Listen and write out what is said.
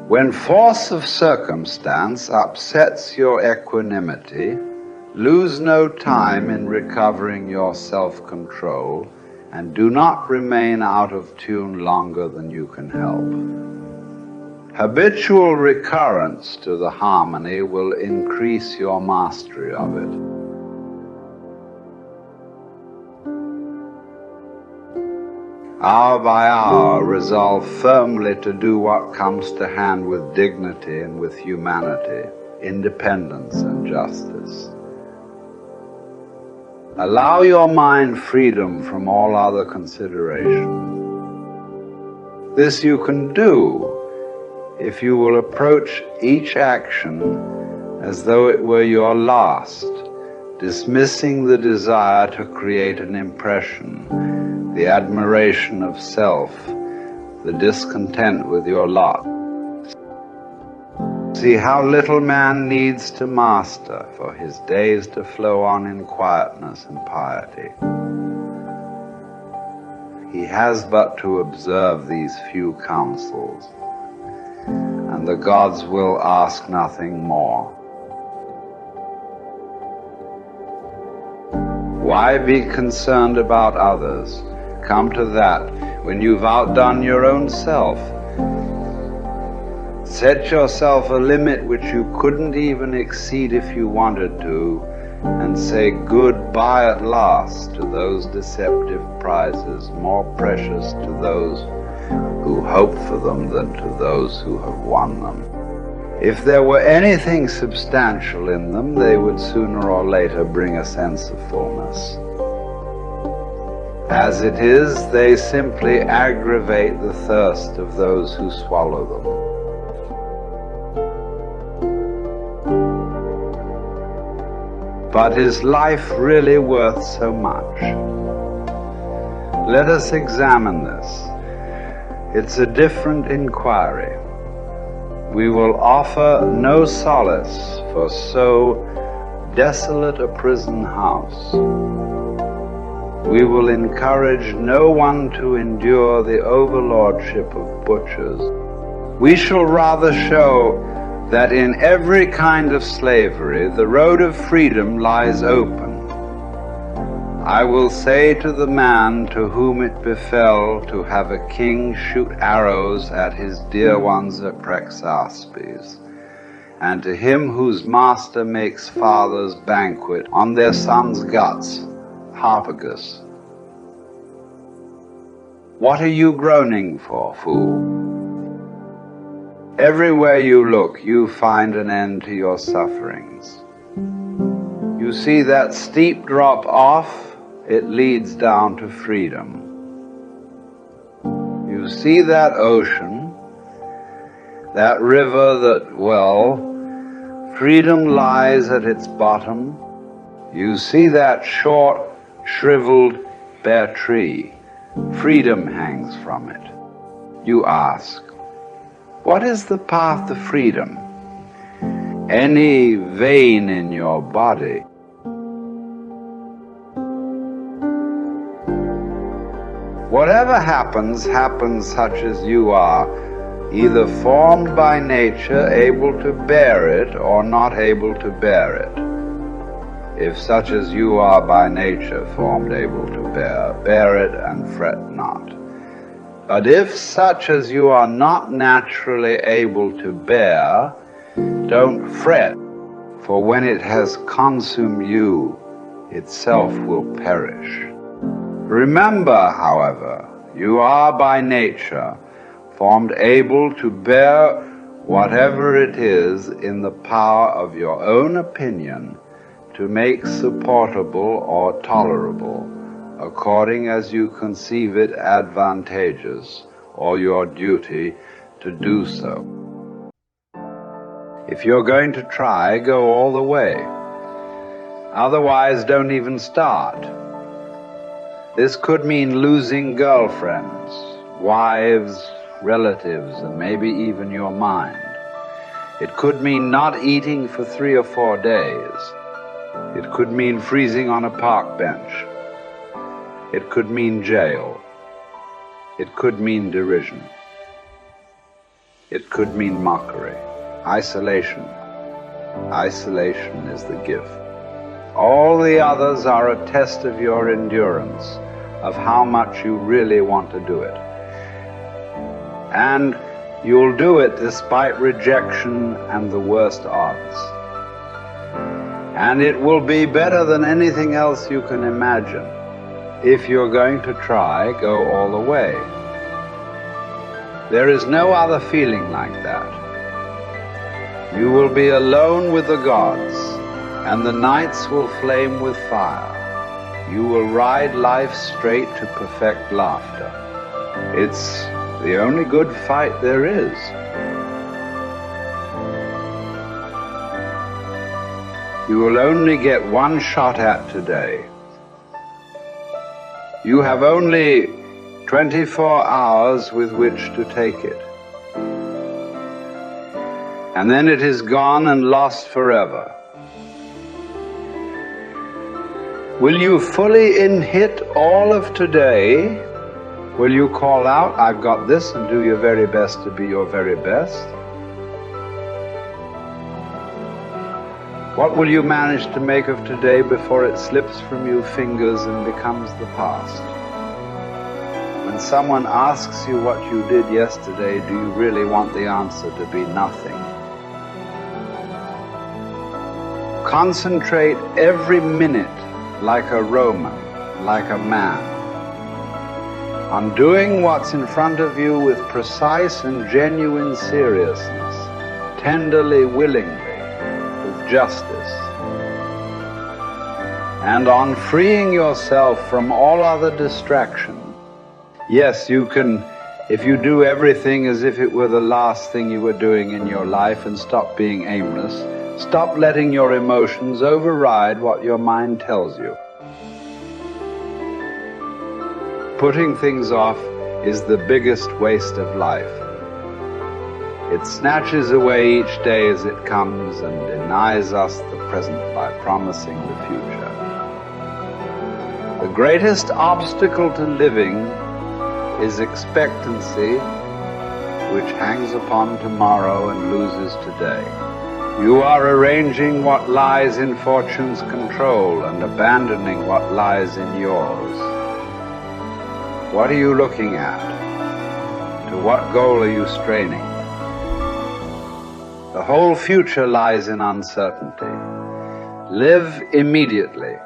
When force of circumstance upsets your equanimity, lose no time in recovering your self-control, and do not remain out of tune longer than you can help. Habitual recurrence to the harmony will increase your mastery of it. Hour by hour, resolve firmly to do what comes to hand with dignity and with humanity, independence and justice. Allow your mind freedom from all other consideration. This you can do if you will approach each action as though it were your last, dismissing the desire to create an impression, the admiration of self, the discontent with your lot. See how little man needs to master for his days to flow on in quietness and piety. He has but to observe these few counsels, and the gods will ask nothing more. Why be concerned about others? Come to that when you've outdone your own self. Set yourself a limit which you couldn't even exceed if you wanted to, and say goodbye at last to those deceptive prizes, more precious to those who hope for them than to those who have won them. If there were anything substantial in them, they would sooner or later bring a sense of fullness. As it is, they simply aggravate the thirst of those who swallow them. But is life really worth so much? Let us examine this. It's a different inquiry. We will offer no solace for so desolate a prison house. We will encourage no one to endure the overlordship of butchers. We shall rather show that in every kind of slavery the road of freedom lies open. I will say to the man to whom it befell to have a king shoot arrows at his dear ones at Praxaspes, and to him whose master makes fathers banquet on their sons' guts, Harpagus, what are you groaning for, fool? Everywhere you look, you find an end to your sufferings. You see that steep drop off, it leads down to freedom. You see that ocean, that river that, well, freedom lies at its bottom. You see that short, shriveled, bare tree. Freedom hangs from it. You ask, what is the path to freedom? Any vein in your body. Whatever happens, happens such as you are, either formed by nature, able to bear it, or not able to bear it. If such as you are by nature, formed able to bear it and fret not. But if such as you are not naturally able to bear, don't fret, for when it has consumed you, itself will perish. Remember, however, you are by nature formed able to bear whatever it is in the power of your own opinion to make supportable or tolerable, according as you conceive it advantageous or your duty to do so. If you're going to try, go all the way. Otherwise, don't even start. This could mean losing girlfriends, wives, relatives, and maybe even your mind. It could mean not eating for 3 or 4 days. It could mean freezing on a park bench. It could mean jail. It could mean derision. It could mean mockery, isolation. Isolation is the gift. All the others are a test of your endurance, of how much you really want to do it. And you'll do it despite rejection and the worst odds. And it will be better than anything else you can imagine. If you're going to try, go all the way. There is no other feeling like that. You will be alone with the gods, and the nights will flame with fire. You will ride life straight to perfect laughter. It's the only good fight there is. You will only get one shot at today. You have only 24 hours with which to take it. And then it is gone and lost forever. Will you fully inhit all of today? Will you call out, I've got this, and do your very best to be your very best? What will you manage to make of today before it slips from your fingers and becomes the past? When someone asks you what you did yesterday, do you really want the answer to be nothing? Concentrate every minute like a Roman, like a man, on doing what's in front of you with precise and genuine seriousness, tenderly, willingly, with justice, and on freeing yourself from all other distraction. Yes, you can, if you do everything as if it were the last thing you were doing in your life and stop being aimless, stop letting your emotions override what your mind tells you. Putting things off is the biggest waste of life. It snatches away each day as it comes and denies us the present by promising the future. The greatest obstacle to living is expectancy, which hangs upon tomorrow and loses today. You are arranging what lies in fortune's control and abandoning what lies in yours. What are you looking at? To what goal are you straining? The whole future lies in uncertainty. Live immediately.